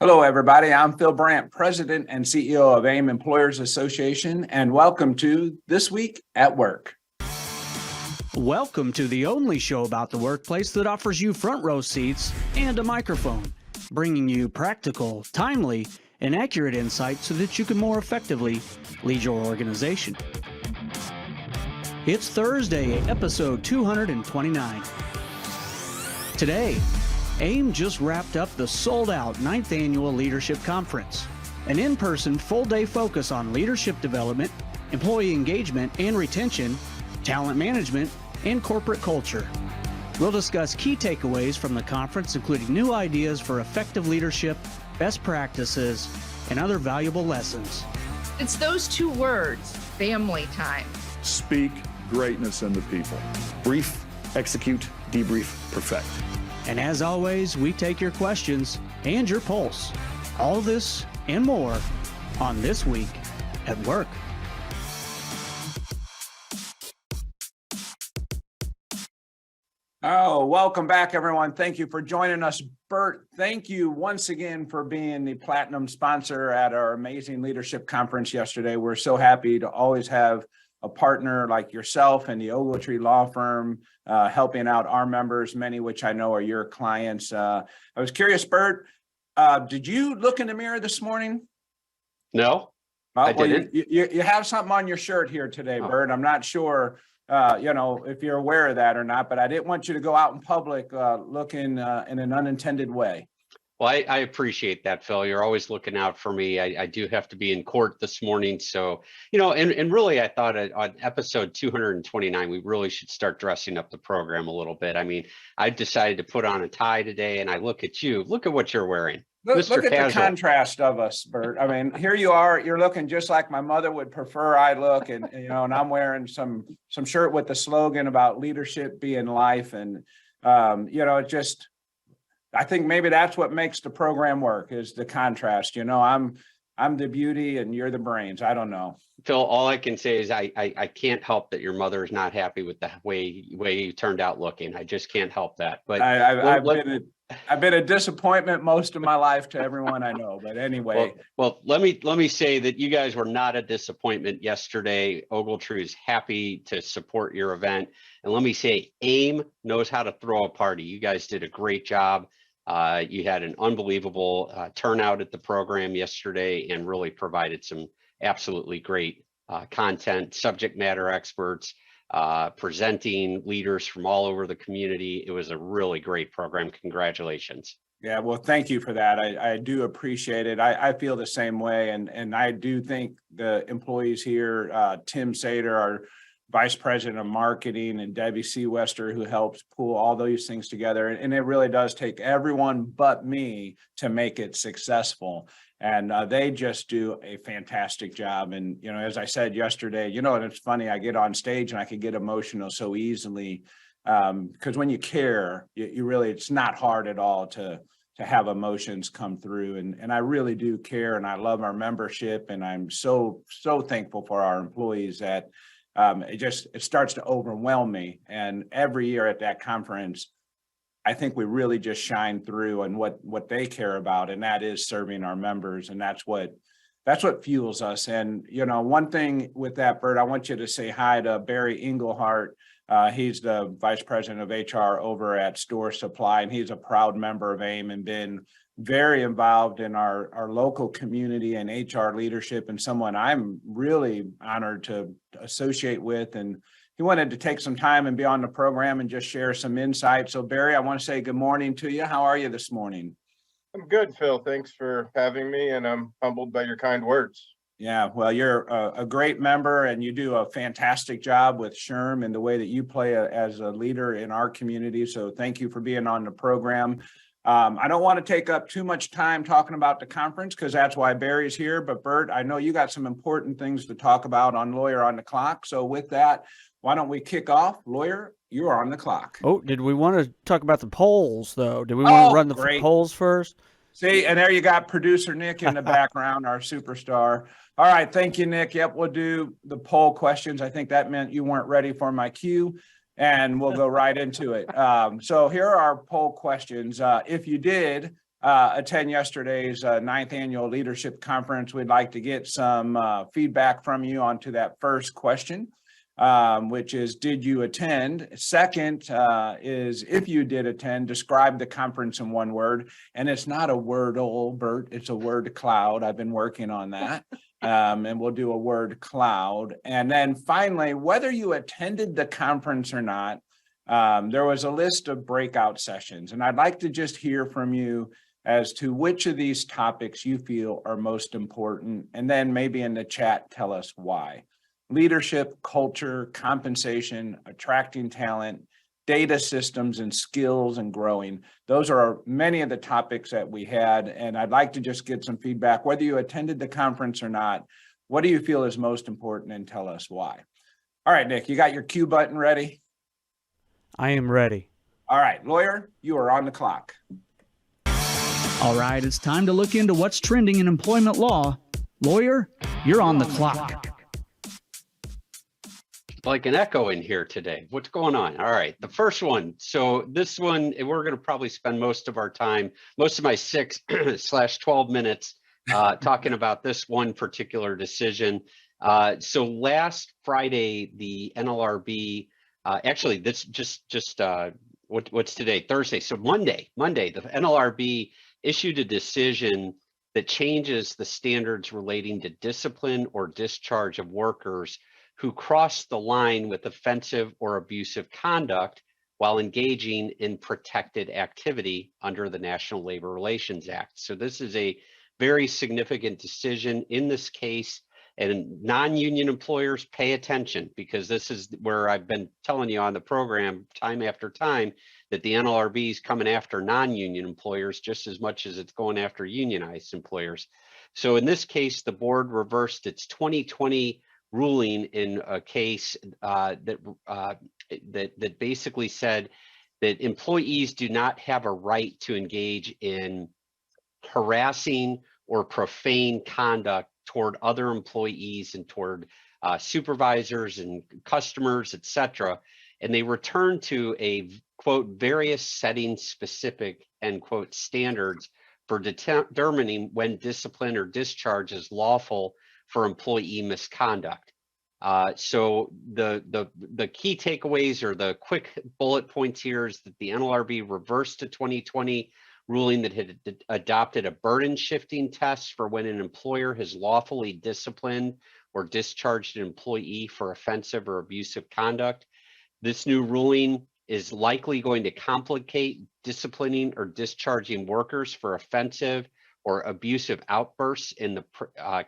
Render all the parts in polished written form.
Hello, everybody. I'm Phil Brandt, President and CEO of AAIM Employers Association, and welcome to This Week at Work. Welcome to the only show about the workplace that offers you front row seats and a microphone, bringing you practical, timely, and accurate insight so that you can more effectively lead your organization. It's Thursday, episode 229. Today, AAIM just wrapped up the sold-out 9th Annual Leadership Conference, an in-person full-day focus on leadership development, employee engagement and retention, talent management, and corporate culture. We'll discuss key takeaways from the conference, including new ideas for effective leadership, best practices, and other valuable lessons. It's those two words, family time. Speak greatness in the people. Brief, execute, debrief, perfect. And as always, we take your questions and your pulse. All this and more on This Week at Work. Oh, welcome back, everyone. Thank you for joining us. Bert, thank you once again for being the platinum sponsor at our amazing leadership conference yesterday. We're so happy to always have a partner like yourself and the Ogletree Law Firm helping out our members, many which I know are your clients. I was curious, Bert, did you look in the mirror this morning? No, I didn't. You have something on your shirt here today, Bert. I'm not sure, if you're aware of that or not, but I didn't want you to go out in public looking in an unintended way. Well, I appreciate that, Phil. You're always looking out for me. I do have to be in court this morning. So, and really, I thought on episode 229, we really should start dressing up the program a little bit. I mean, I decided to put on a tie today, and I look at you. Look at what you're wearing. Look at the contrast of us, Bert. I mean, here you are. You're looking just like my mother would prefer I look, and and I'm wearing some shirt with the slogan about leadership being life, and it just. I think maybe that's what makes the program work is the contrast. I'm the beauty and you're the brains. I don't know. Phil, all I can say is I can't help that your mother is not happy with the way you turned out looking. I just can't help that. But I've been a disappointment most of my life to everyone I know. But anyway. Well, let me say that you guys were not a disappointment yesterday. Ogletree is happy to support your event. And let me say, AAIM knows how to throw a party. You guys did a great job. You had an unbelievable turnout at the program yesterday and really provided some absolutely great content, subject matter experts, presenting leaders from all over the community. It was a really great program. Congratulations. Yeah, well, thank you for that. I do appreciate it. I feel the same way. And I do think the employees here, Tim Sater, our Vice President of Marketing, and Debbie Seawester, who helps pull all those things together. And it really does take everyone but me to make it successful. And they just do a fantastic job. And, as I said yesterday, and it's funny, I get on stage and I can get emotional so easily because when you care, you really, it's not hard at all to have emotions come through. And I really do care. And I love our membership. And I'm so thankful for our employees that it starts to overwhelm me. And every year at that conference, I think we really just shine through on what they care about, and that is serving our members. And that's what fuels us. And, one thing with that, Bert, I want you to say hi to Barry Engelhardt. He's the Vice President of HR over at Store Supply, and he's a proud member of AAIM and been very involved in our local community and HR leadership, and someone I'm really honored to associate with. And he wanted to take some time and be on the program and just share some insight. So Barry, I want to say good morning to you. How are you this morning? I'm good, Phil. Thanks for having me, and I'm humbled by your kind words. Yeah, well, you're a great member, and you do a fantastic job with SHRM and the way that you play as a leader in our community. So thank you for being on the program. I don't want to take up too much time talking about the conference because that's why Barry's here. But Bert, I know you got some important things to talk about on Lawyer on the Clock. So with that, why don't we kick off? Lawyer, you are on the clock. Oh, did we want to talk about the polls, though? Did we want to run the polls first? See, and there you got producer Nick in the background, our superstar. All right, thank you, Nick. Yep, we'll do the poll questions. I think that meant you weren't ready for my cue. and we'll go right into it. So here are our poll questions. If you did, attend yesterday's 9th Annual Leadership Conference. We'd like to get some feedback from you onto that first question, which is, did you attend? Second is, if you did attend, describe the conference in one word. And it's not a wordle, Bert, it's a word cloud. I've been working on that. And we'll do a word cloud. And then finally, whether you attended the conference or not, there was a list of breakout sessions. And I'd like to just hear from you as to which of these topics you feel are most important. And then maybe in the chat, tell us why. Leadership, culture, compensation, attracting talent, data systems and skills and growing. Those are many of the topics that we had. And I'd like to just get some feedback, whether you attended the conference or not. What do you feel is most important, and tell us why? All right, Nick, you got your cue button ready? I am ready. All right, lawyer, you are on the clock. All right, it's time to look into what's trending in employment law. Lawyer, you're on the clock. Like an echo in here today. What's going on? All right, the first one. So this one, we're going to probably spend most of our time, most of my 6/12 minutes talking about this one particular decision. So last Friday, the NLRB, actually, this what's today? Thursday. So Monday, the NLRB issued a decision that changes the standards relating to discipline or discharge of workers who cross the line with offensive or abusive conduct while engaging in protected activity under the National Labor Relations Act. So this is a very significant decision in this case, and non-union employers, pay attention, because this is where I've been telling you on the program time after time that the NLRB is coming after non-union employers just as much as it's going after unionized employers. So in this case, the board reversed its 2020 ruling in a case that basically said that employees do not have a right to engage in harassing or profane conduct toward other employees and toward supervisors and customers, etc. And they returned to a, quote, various setting specific, end quote, standards for determining when discipline or discharge is lawful for employee misconduct. So the key takeaways, or the quick bullet points here, is that the NLRB reversed a 2020 ruling that had adopted a burden shifting test for when an employer has lawfully disciplined or discharged an employee for offensive or abusive conduct. This new ruling is likely going to complicate disciplining or discharging workers for offensive or abusive outbursts in the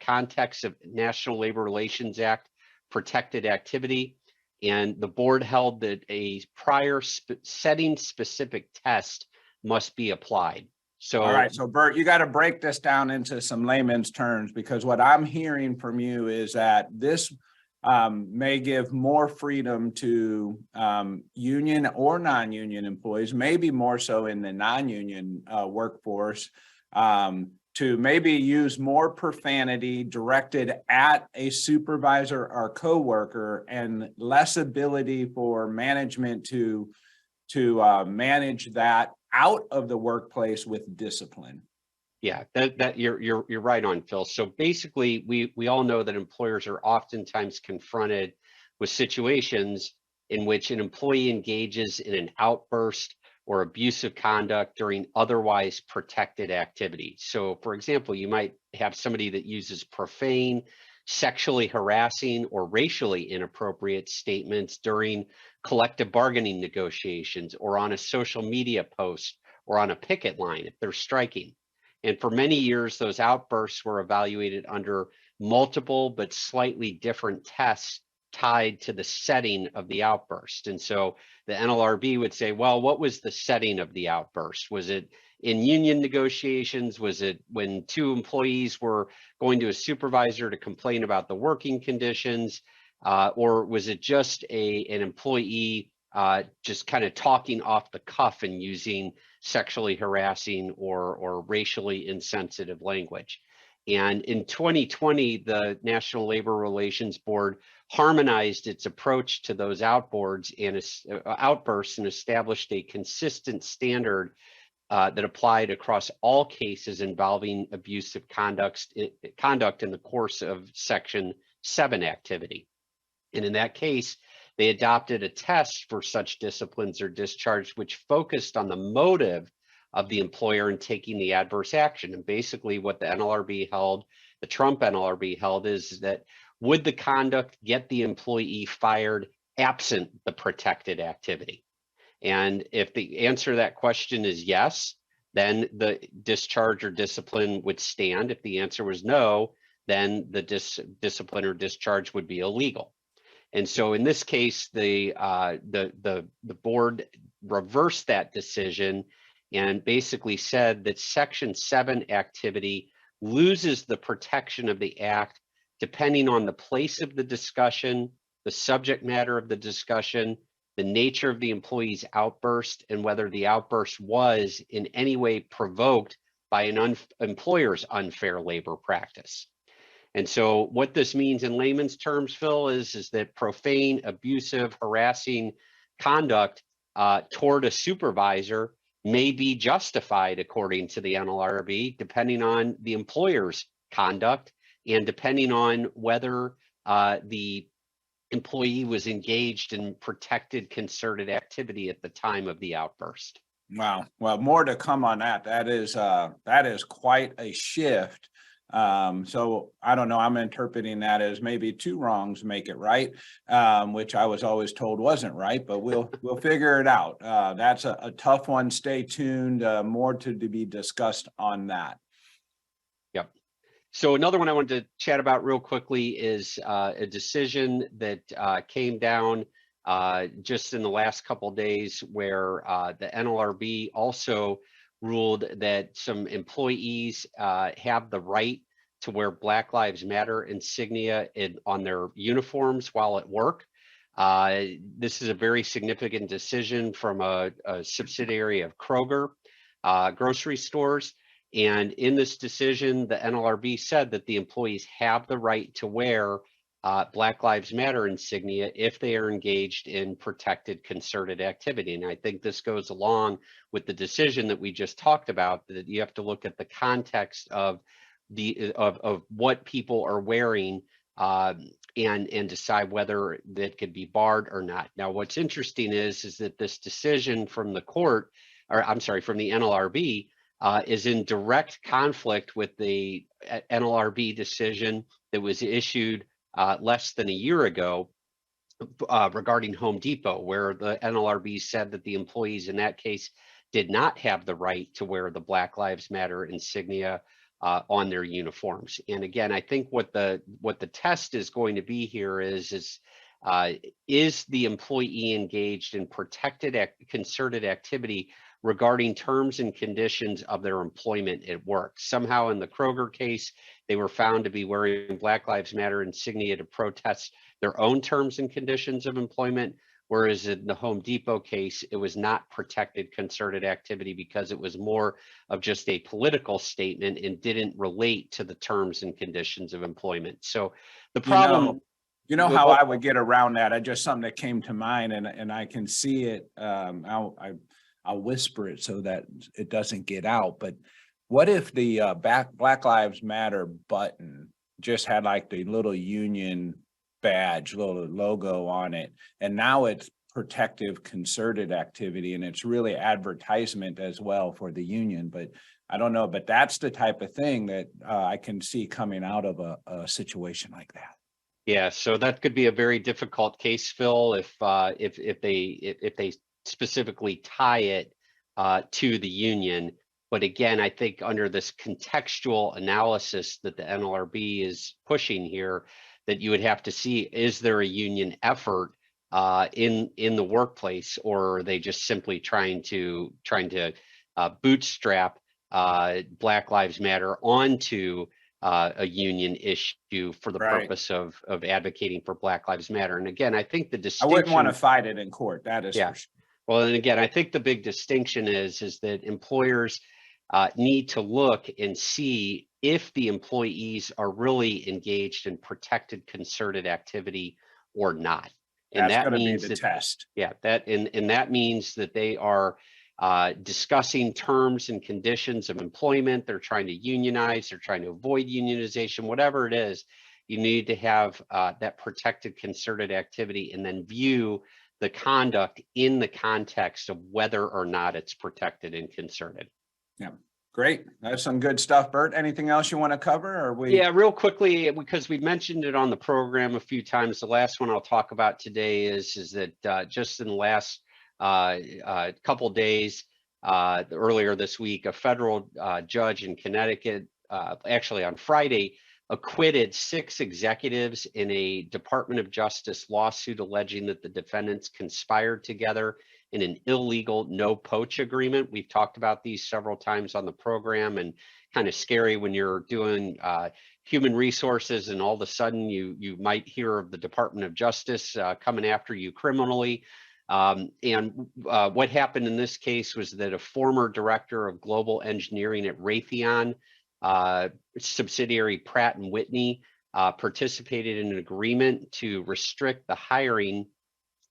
context of National Labor Relations Act protected activity. And the board held that a prior setting specific test must be applied. So, all right, so Bert, you got to break this down into some layman's terms, because what I'm hearing from you is that this may give more freedom to union or non-union employees, maybe more so in the non-union workforce, to maybe use more profanity directed at a supervisor or coworker, and less ability for management to manage that out of the workplace with discipline. Yeah, that you're right on, Phil. So basically, we all know that employers are oftentimes confronted with situations in which an employee engages in an outburst or abusive conduct during otherwise protected activity. So, for example, you might have somebody that uses profane, sexually harassing, or racially inappropriate statements during collective bargaining negotiations, or on a social media post, or on a picket line if they're striking. And for many years, those outbursts were evaluated under multiple but slightly different tests tied to the setting of the outburst. And so the NLRB would say, well, what was the setting of the outburst? Was it in union negotiations? Was it when two employees were going to a supervisor to complain about the working conditions? Or was it just an employee just kind of talking off the cuff and using sexually harassing or racially insensitive language? And in 2020, the National Labor Relations Board harmonized its approach to those outbursts and established a consistent standard that applied across all cases involving abusive conduct in the course of Section 7 activity. And in that case, they adopted a test for such disciplines or discharge, which focused on the motive of the employer in taking the adverse action. And basically what the NLRB held, the Trump NLRB held, is that would the conduct get the employee fired absent the protected activity? And if the answer to that question is yes, then the discharge or discipline would stand. If the answer was no, then the discipline or discharge would be illegal. And so in this case, the board reversed that decision and basically said that Section 7 activity loses the protection of the act depending on the place of the discussion, the subject matter of the discussion, the nature of the employee's outburst, and whether the outburst was in any way provoked by an employer's unfair labor practice. And so what this means in layman's terms, Phil, is that profane, abusive, harassing conduct toward a supervisor may be justified according to the NLRB, depending on the employer's conduct and depending on whether the employee was engaged in protected concerted activity at the time of the outburst. Wow. Well, more to come on that. That is quite a shift. So I don't know, I'm interpreting that as maybe two wrongs make it right, which I was always told wasn't right, but we'll figure it out. That's a tough one. Stay tuned. More to be discussed on that. Yep. So another one I wanted to chat about real quickly is a decision that came down just in the last couple of days, where the NLRB also ruled that some employees have the right to wear Black Lives Matter insignia on their uniforms while at work. This is a very significant decision from a subsidiary of Kroger grocery stores. And in this decision, the NLRB said that the employees have the right to wear Black Lives Matter insignia if they are engaged in protected concerted activity. And I think this goes along with the decision that we just talked about, that you have to look at the context of what people are wearing and decide whether that could be barred or not. Now, what's interesting is that this decision from the court, or I'm sorry, from the NLRB, is in direct conflict with the NLRB decision that was issued less than a year ago regarding Home Depot, where the NLRB said that the employees in that case did not have the right to wear the Black Lives Matter insignia on their uniforms. And again, I think what the test is going to be here is the employee engaged in protected concerted activity regarding terms and conditions of their employment at work. Somehow in the Kroger case, they were found to be wearing Black Lives Matter insignia to protest their own terms and conditions of employment, whereas in the Home Depot case, it was not protected concerted activity because it was more of just a political statement and didn't relate to the terms and conditions of employment. So the problem— You know how I would get around that? Just something that came to mind, and I can see it. I'll whisper it so that it doesn't get out. But what if the Black Lives Matter button just had like the little union badge, little logo on it, and now it's protective concerted activity, and it's really advertisement as well for the union? But I don't know, but that's the type of thing that I can see coming out of a situation like that. Yeah, so that could be a very difficult case, Phil, if they specifically tie it to the union. But again, I think under this contextual analysis that the NLRB is pushing here, that you would have to see, is there a union effort in the workplace, or are they just simply trying to bootstrap Black Lives Matter onto a union issue for the purpose of advocating for Black Lives Matter? And again, I think the distinction— I wouldn't want to fight it in court. That is— yeah. Well, and again, I think the big distinction is that employers need to look and see if the employees are really engaged in protected concerted activity or not. And that's that going to means be the test. Yeah, that means that they are discussing terms and conditions of employment. They're trying to unionize, they're trying to avoid unionization, whatever it is, you need to have that protected concerted activity and then view the conduct in the context of whether or not it's protected and concerted. Yeah, great. That's some good stuff, Bert. Anything else you want to cover? Or we? Yeah, real quickly, because we mentioned it on the program a few times. The last one I'll talk about today is that just in the last couple days, earlier this week, a federal judge in Connecticut, actually on Friday, acquitted 6 executives in a Department of Justice lawsuit alleging that the defendants conspired together in an illegal no-poach agreement. We've talked about these several times on the program, and kind of scary when you're doing human resources and all of a sudden you might hear of the Department of Justice coming after you criminally. What happened in this case was that a former director of global engineering at Raytheon, subsidiary Pratt & Whitney, participated in an agreement to restrict the hiring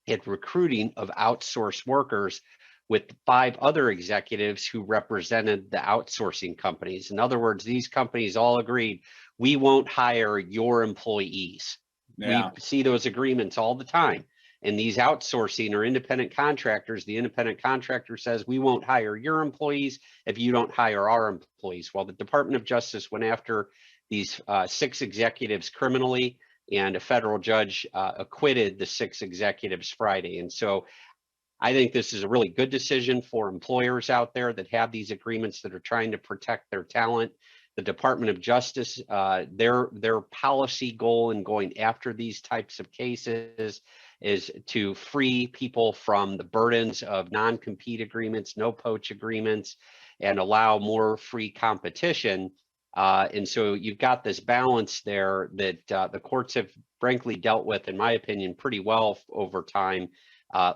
and recruiting of outsourced workers with 5 other executives who represented the outsourcing companies. In other words, these companies all agreed, we won't hire your employees. Yeah. We see those agreements all the time. And these outsourcing or independent contractors, the independent contractor says, we won't hire your employees if you don't hire our employees. Well, the Department of Justice went after these 6 executives criminally, and a federal judge acquitted the 6 executives Friday. And so I think this is a really good decision for employers out there that have these agreements that are trying to protect their talent. The Department of Justice, their policy goal in going after these types of cases is to free people from the burdens of non-compete agreements, no-poach agreements, and allow more free competition. And so you've got this balance there that the courts have frankly dealt with, in my opinion, pretty well over time,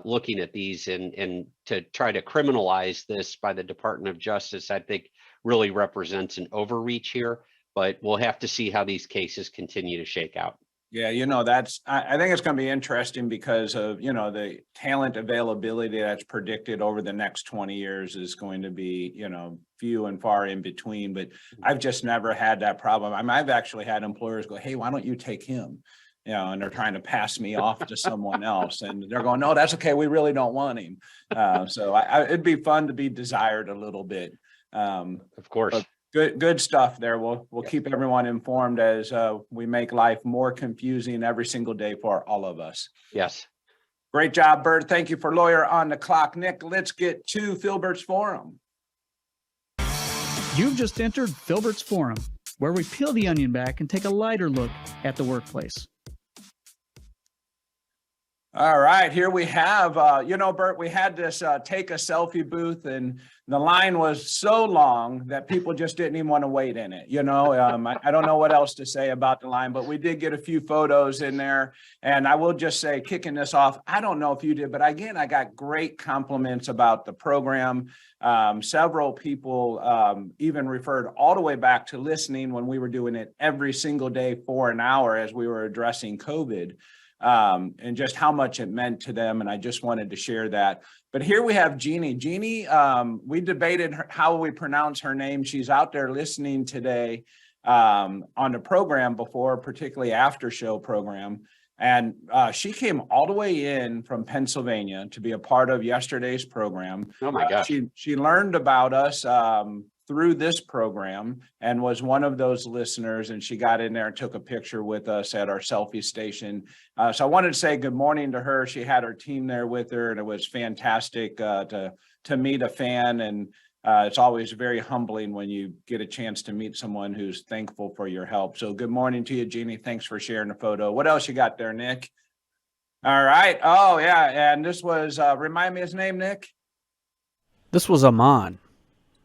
looking at these, and to try to criminalize this by the Department of Justice, I think really represents an overreach here, but we'll have to see how these cases continue to shake out. Yeah, I think it's going to be interesting because of, the talent availability that's predicted over the next 20 years is going to be, few and far in between. But I've just never had that problem. I've actually had employers go, hey, why don't you take him? And they're trying to pass me off to someone else. And they're going, no, that's okay. We really don't want him. So it'd be fun to be desired a little bit. Of course. Good stuff there. We'll keep everyone informed as we make life more confusing every single day for all of us. Yes. Great job, Bert. Thank you for Lawyer on the Clock. Nick, let's get to Filbert's Forum. You've just entered Filbert's Forum, where we peel the onion back and take a lighter look at the workplace. All right, here we have, Bert, we had this take a selfie booth, and the line was so long that people just didn't even want to wait in it. I don't know what else to say about the line, but we did get a few photos in there. And I will just say, kicking this off, I don't know if you did, but again, I got great compliments about the program. Several people even referred all the way back to listening when we were doing it every single day for an hour as we were addressing COVID. And just how much it meant to them. And I just wanted to share that. But here we have Jeannie. Jeannie, we debated how we pronounce her name. She's out there listening today on the program before, particularly after show program. And she came all the way in from Pennsylvania to be a part of yesterday's program. Oh my gosh. She learned about us through this program and was one of those listeners, and she got in there and took a picture with us at our selfie station. So I wanted to say good morning to her. She had her team there with her, and it was fantastic to meet a fan. And it's always very humbling when you get a chance to meet someone who's thankful for your help. So good morning to you, Jeannie. Thanks for sharing the photo. What else you got there, Nick? All right. Oh, yeah. And this was, remind me his name, Nick? This was Ahmad.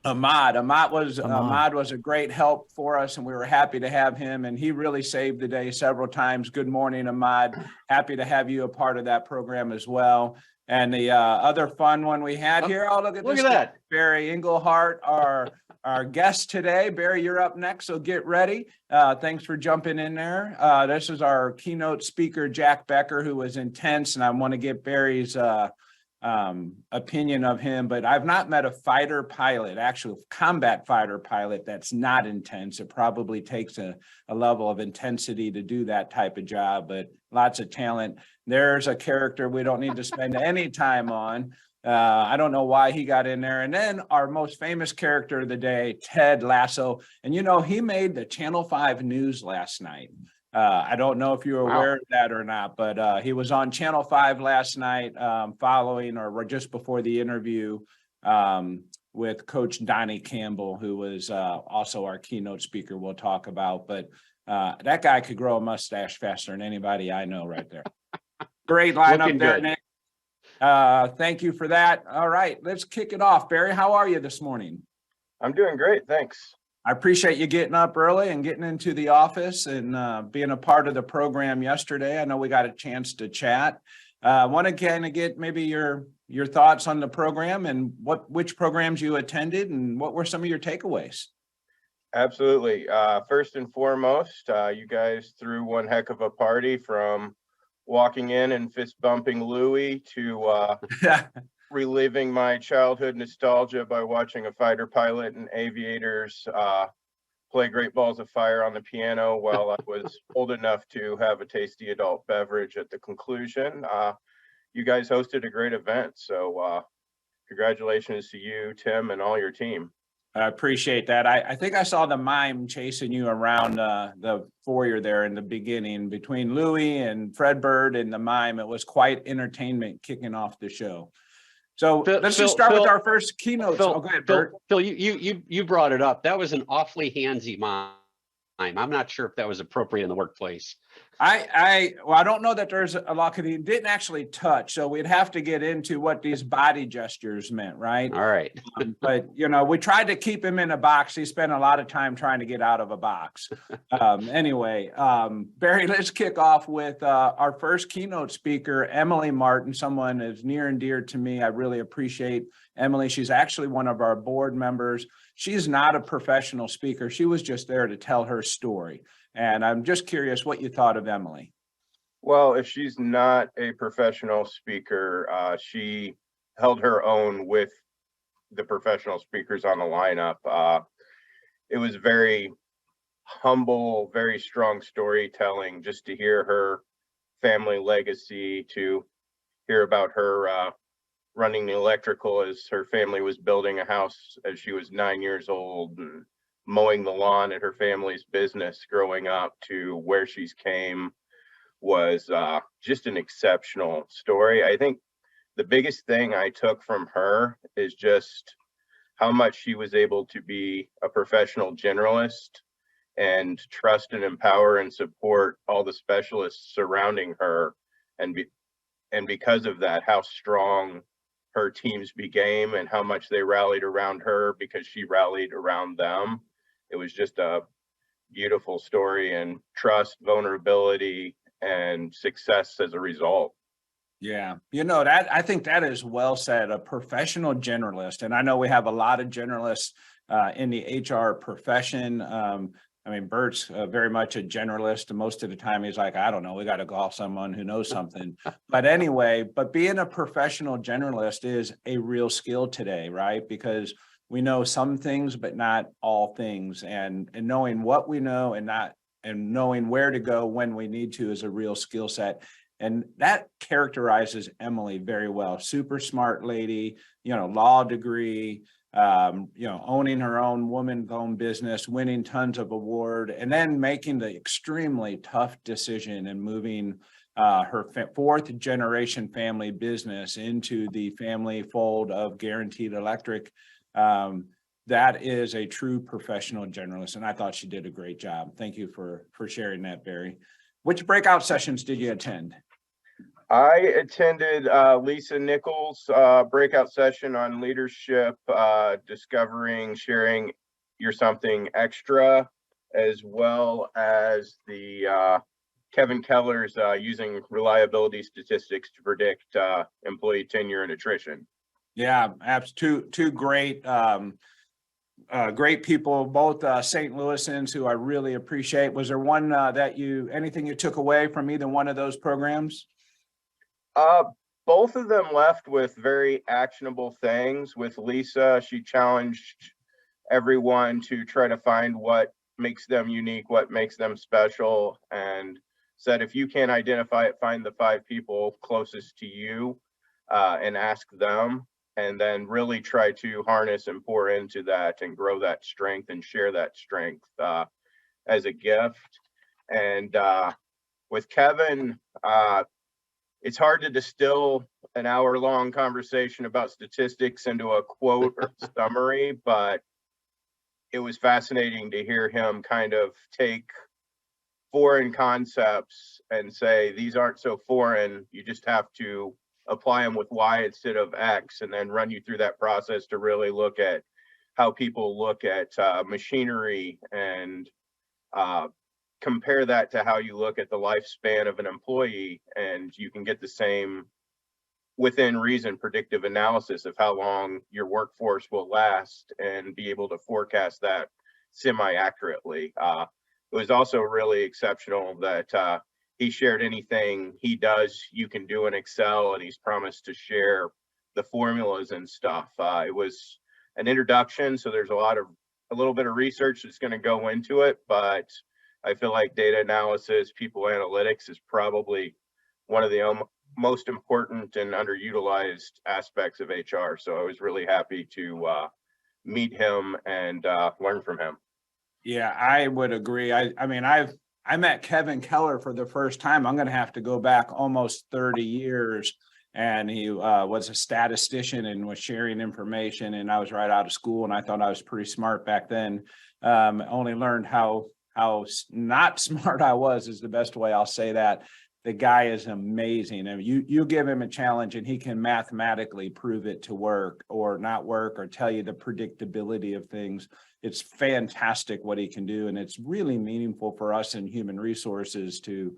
Ahmad was a great help for us, and we were happy to have him, and he really saved the day several times. Good morning, Ahmad. Happy to have you a part of that program as well. And the other fun one we had here, look at that. Barry Engelhardt, our guest today. Barry, you're up next, so get ready. Thanks for jumping in there. This is our keynote speaker, Jack Becker, who was intense, and I want to get Barry's opinion of him, but I've not met a fighter pilot, actual combat fighter pilot, that's not intense. It probably takes a level of intensity to do that type of job, but lots of talent. There's a character we don't need to spend any time on. I don't know why he got in there. And then our most famous character of the day, Ted Lasso. And he made the Channel 5 news last night. I don't know if you were aware of that or not, but he was on Channel 5 last night following or just before the interview with Coach Donnie Campbell, who was also our keynote speaker we'll talk about. But that guy could grow a mustache faster than anybody I know right there. Great lineup Looking there, good. Nick. Thank you for that. All right, let's kick it off. Barry, how are you this morning? I'm doing great, thanks. I appreciate you getting up early and getting into the office and being a part of the program yesterday. I know we got a chance to chat. Want to kind of get maybe your thoughts on the program and which programs you attended and what were some of your takeaways? Absolutely. First and foremost, you guys threw one heck of a party, from walking in and fist bumping Louie to reliving my childhood nostalgia by watching a fighter pilot and aviators play Great Balls of Fire on the piano while I was old enough to have a tasty adult beverage at the conclusion. You guys hosted a great event, so congratulations to you, Tim, and all your team. I appreciate that. I think I saw the mime chasing you around the foyer there in the beginning between Louie and Fred Bird and the mime. It was quite entertainment kicking off the show. So let's just start with our first keynote. Go ahead, Bert. Phil, you brought it up. That was an awfully handsy mime. I'm not sure if that was appropriate in the workplace. I don't know that there's a lot, because he didn't actually touch, so we'd have to get into what these body gestures meant, right? All right. But we tried to keep him in a box. He spent a lot of time trying to get out of a box. Anyway, Barry, let's kick off with our first keynote speaker, Emily Martin, someone is near and dear to me. I really appreciate Emily. She's actually one of our board members. She's not a professional speaker. She was just there to tell her story. And I'm just curious what you thought of Emily. Well, if she's not a professional speaker, she held her own with the professional speakers on the lineup. It was very humble, very strong storytelling, just to hear her family legacy, to hear about her running the electrical as her family was building a house as she was 9 years old, and mowing the lawn at her family's business growing up, to where she's came, was just an exceptional story. I think the biggest thing I took from her is just how much she was able to be a professional generalist and trust and empower and support all the specialists surrounding her. And because of that, how strong her teams became and how much they rallied around her because she rallied around them. It was just a beautiful story, and trust, vulnerability, and success as a result. Yeah, that I think that is well said, a professional generalist. And I know we have a lot of generalists in the HR profession. Bert's very much a generalist, and most of the time he's like, I don't know, we got to call someone who knows something. But anyway, being a professional generalist is a real skill today, right? Because we know some things, but not all things, and knowing what we know and knowing where to go when we need to is a real skill set. And that characterizes Emily very well. Super smart lady, law degree, owning her own woman-owned business, winning tons of award, and then making the extremely tough decision and moving her fourth generation family business into the family fold of Guaranteed Electric. That is a true professional generalist, and I thought she did a great job. Thank you for sharing that, Barry. Which breakout sessions did you attend? I attended Lisa Nichols' breakout session on leadership, discovering, sharing your something extra, as well as the Kevin Keller's using reliability statistics to predict employee tenure and attrition. Yeah, two great great people, both St. Louisans who I really appreciate. Was there one anything you took away from either one of those programs? both of them left with very actionable things. With Lisa, she challenged everyone to try to find what makes them unique, what makes them special, and said, if you can't identify it, find the 5 people closest to you and ask them, and then really try to harness and pour into that and grow that strength and share that strength as a gift. And with Kevin, it's hard to distill an hour-long conversation about statistics into a quote or summary, but it was fascinating to hear him kind of take foreign concepts and say, these aren't so foreign, you just have to apply them with Y instead of X, and then run you through that process to really look at how people look at machinery and compare that to how you look at the lifespan of an employee, and you can get the same within reason predictive analysis of how long your workforce will last and be able to forecast that semi-accurately. It was also really exceptional that he shared anything he does you can do in Excel, and he's promised to share the formulas and stuff. It was an introduction, so there's a little bit of research that's going to go into it, but I feel like data analysis, people analytics is probably one of the most important and underutilized aspects of HR. So I was really happy to meet him and learn from him. Yeah, I would agree. I mean, I met Kevin Keller for the first time. I'm going to have to go back almost 30 years. And he was a statistician and was sharing information. And I was right out of school, and I thought I was pretty smart back then. Only learned how not smart I was is the best way I'll say that. The guy is amazing. I mean, you give him a challenge and he can mathematically prove it to work or not work, or tell you the predictability of things. It's fantastic what he can do. And it's really meaningful for us in human resources to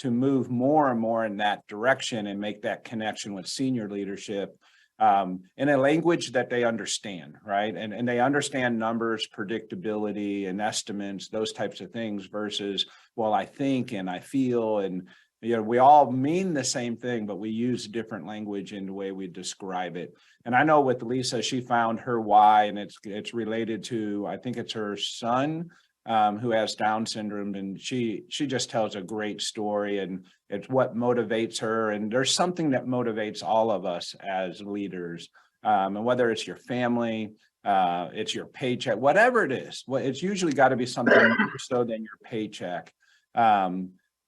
move more and more in that direction and make that connection with senior leadership in a language that they understand, right? And they understand numbers, predictability, and estimates, those types of things, versus, well, I think and I feel, and we all mean the same thing, but we use different language in the way we describe it. And I know with Lisa, she found her why, and it's related to, I think it's her son who has Down syndrome, and she just tells a great story, and it's what motivates her. And there's something that motivates all of us as leaders, and whether it's your family, it's your paycheck, whatever it is, it's usually got to be something more so than your paycheck.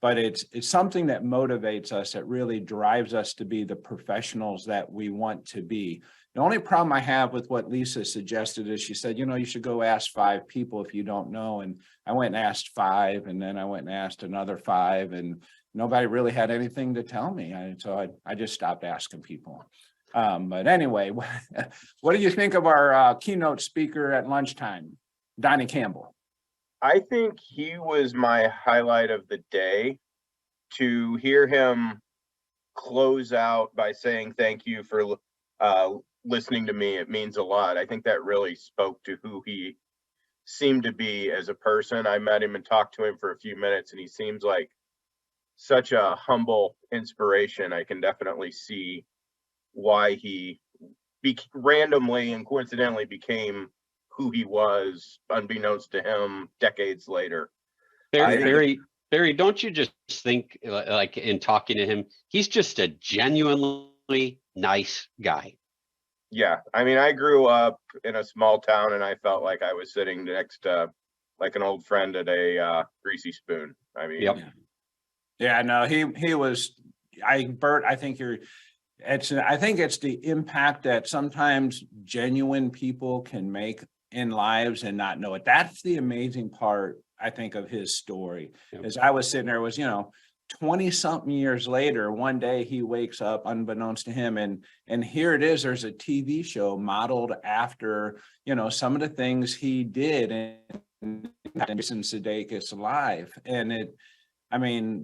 But it's something that motivates us, that really drives us to be the professionals that we want to be. The only problem I have with what Lisa suggested is she said, you should go ask 5 people if you don't know. And I went and asked 5, and then I went and asked another 5, and nobody really had anything to tell me. So I just stopped asking people. But anyway, what do you think of our keynote speaker at lunchtime, Donnie Campbell? I think he was my highlight of the day. To hear him close out by saying thank you for listening to me, it means a lot. I think that really spoke to who he seemed to be as a person. I met him and talked to him for a few minutes, and he seems like such a humble inspiration. I can definitely see why he randomly and coincidentally became who he was, unbeknownst to him, decades later. Barry, don't you just think, like, in talking to him, he's just a genuinely nice guy? Yeah, I mean, I grew up in a small town, and I felt like I was sitting next to like an old friend at a greasy spoon. I mean, yep. Yeah, no, he was. Bert, I think it's the impact that sometimes genuine people can make in lives and not know it. That's the amazing part, I think, of his story. Yep. As I was sitting there, was 20 something years later, one day he wakes up unbeknownst to him, and here it is, there's a TV show modeled after some of the things he did in Sudeikis' life. And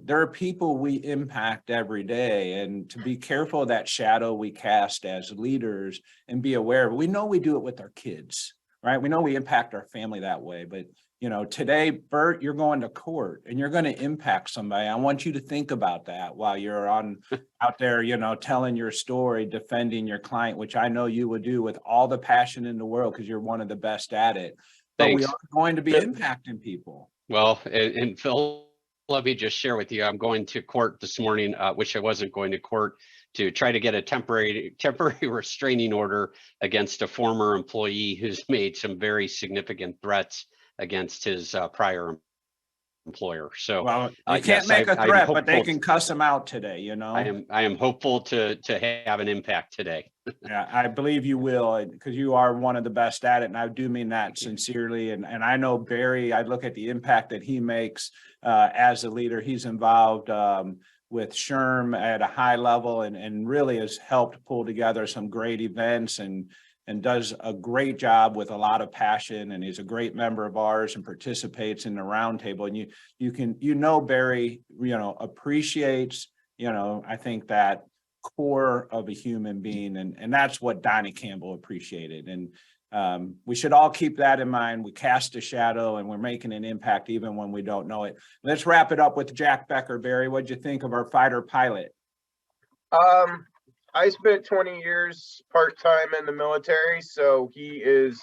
there are people we impact every day, and to be careful of that shadow we cast as leaders and be aware of it. We know we do it with our kids, right? We know we impact our family that way, but today, Bert, you're going to court and you're going to impact somebody. I want you to think about that while you're out there, telling your story, defending your client, which I know you would do with all the passion in the world because you're one of the best at it. But we Thanks. are going to be impacting people. Well, and Phil, let me just share with you, I'm going to court this morning, wish I wasn't going to court, to try to get a temporary restraining order against a former employee who's made some very significant threats against his prior employer. So, Well, you can't yes, make a I'm threat, but they hopeful- can cuss them out today, I am hopeful to have an impact today. Yeah, I believe you will, because you are one of the best at it, and I do mean that sincerely. And I know Barry, I look at the impact that he makes as a leader. He's involved with SHRM at a high level and really has helped pull together some great events and does a great job with a lot of passion. And he's a great member of ours and participates in the roundtable. And Barry, appreciates, I think that core of a human being, and that's what Donnie Campbell appreciated. And we should all keep that in mind. We cast a shadow and we're making an impact even when we don't know it. Let's wrap it up with Jack Becker. Barry, what'd you think of our fighter pilot? I spent 20 years part-time in the military, so he is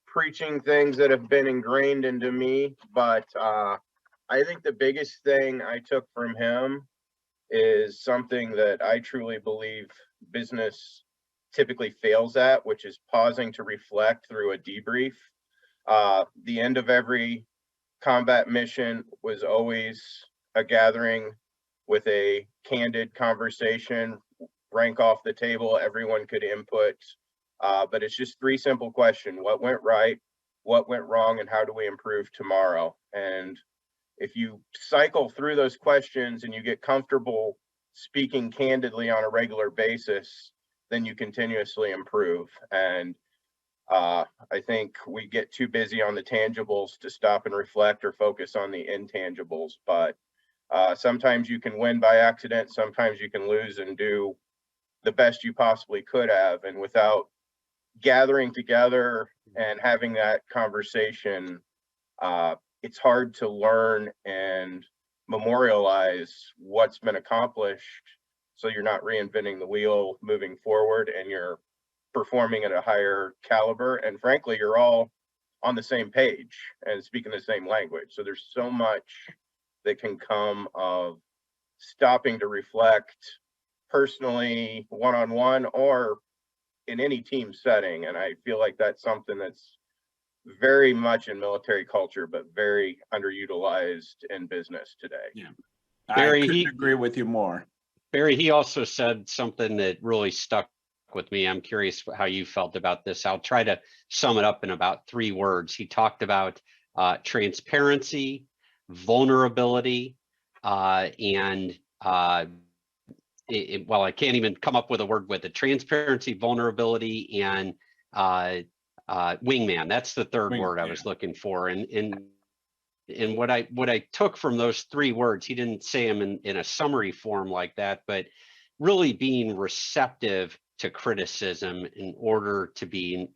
preaching things that have been ingrained into me. But I think the biggest thing I took from him is something that I truly believe business typically fails at, which is pausing to reflect through a debrief. The end of every combat mission was always a gathering with a candid conversation, rank off the table, everyone could input, but it's just 3 simple questions: what went right, what went wrong, and how do we improve tomorrow? And if you cycle through those questions and you get comfortable speaking candidly on a regular basis, then you continuously improve. And I think we get too busy on the tangibles to stop and reflect or focus on the intangibles. But sometimes you can win by accident, sometimes you can lose and do the best you possibly could have. And without gathering together and having that conversation, it's hard to learn and memorialize what's been accomplished, so you're not reinventing the wheel moving forward and you're performing at a higher caliber. And frankly, you're all on the same page and speaking the same language. So there's so much that can come of stopping to reflect personally, one-on-one, or in any team setting. And I feel like that's something that's very much in military culture, but very underutilized in business today. Yeah, Barry, I couldn't agree with you more. Barry, he also said something that really stuck with me. I'm curious how you felt about this. I'll try to sum it up in about 3 words. He talked about transparency, vulnerability, and well, I can't even come up with a word with it. Transparency, vulnerability, and wingman. That's the third word I was looking for. And what I took from those 3 words, he didn't say them in a summary form like that, but really being receptive to criticism in order to be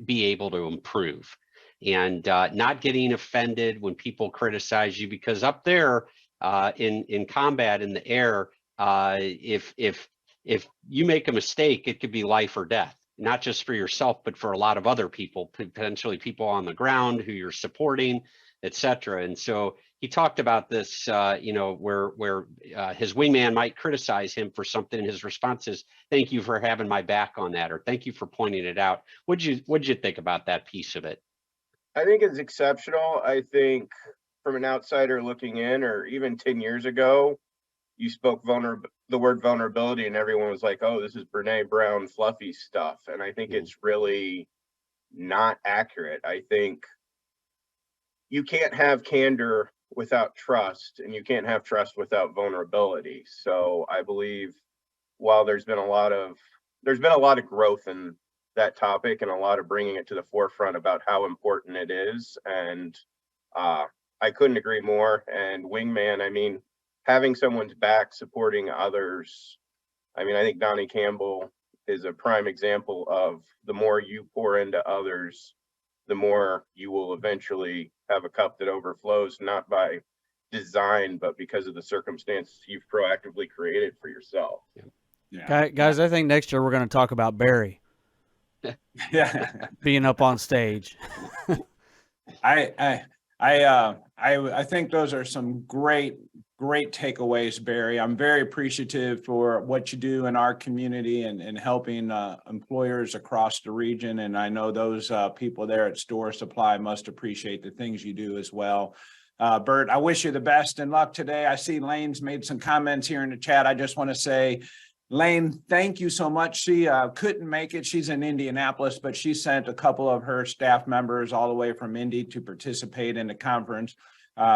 able to improve, and not getting offended when people criticize you, because up there in combat in the air, if you make a mistake, it could be life or death, not just for yourself, but for a lot of other people, potentially people on the ground who you're supporting, etc. And so he talked about this, where his wingman might criticize him for something, and his response is, "Thank you for having my back on that," or "Thank you for pointing it out." What'd you think about that piece of it? I think it's exceptional. I think from an outsider looking in, or even 10 years ago, you spoke the word vulnerability and everyone was like, "Oh, this is Brene Brown fluffy stuff." And I think it's really not accurate. I think you can't have candor without trust, and you can't have trust without vulnerability. So I believe while there's been a lot of growth in that topic and a lot of bringing it to the forefront about how important it is. And I couldn't agree more. And wingman, I mean, having someone's back, supporting others. I mean, I think Donnie Campbell is a prime example of the more you pour into others, the more you will eventually have a cup that overflows, not by design, but because of the circumstances you've proactively created for yourself. Yeah. Guys, I think next year we're going to talk about Barry Yeah. being up on stage. I think those are some great takeaways, Barry. I'm very appreciative for what you do in our community and helping employers across the region. And I know those people there at Store Supply must appreciate the things you do as well. Bert, I wish you the best and luck today. I see Lane's made some comments here in the chat. I just want to say, Lane, thank you so much. She couldn't make it. She's in Indianapolis, but she sent a couple of her staff members all the way from Indy to participate in the conference.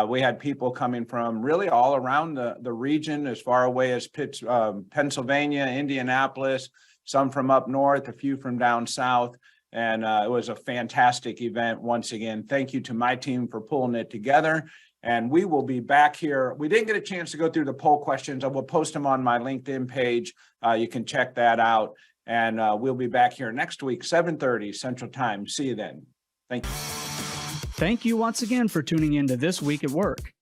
We had people coming from really all around the region, as far away as Pennsylvania, Indianapolis, some from up north, a few from down south. And it was a fantastic event. Once again, thank you to my team for pulling it together. And we will be back here. We didn't get a chance to go through the poll questions. I will post them on my LinkedIn page. You can check that out. And we'll be back here next week, 7:30 Central Time. See you then. Thank you. Thank you once again for tuning in to This Week at Work.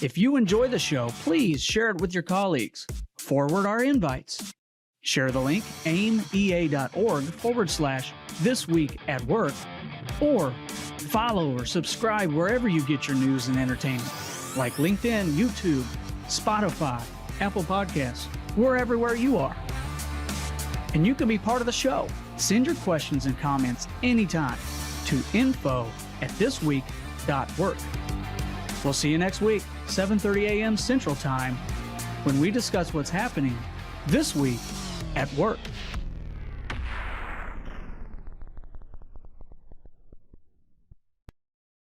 If you enjoy the show, please share it with your colleagues. Forward our invites. Share the link, aimea.org/thisweekatwork, or follow or subscribe wherever you get your news and entertainment, like LinkedIn, YouTube, Spotify, Apple Podcasts. We're everywhere you are. And you can be part of the show. Send your questions and comments anytime to info@thisweek.work. We'll see you next week, 7:30 a.m. Central Time, when we discuss what's happening this week at work.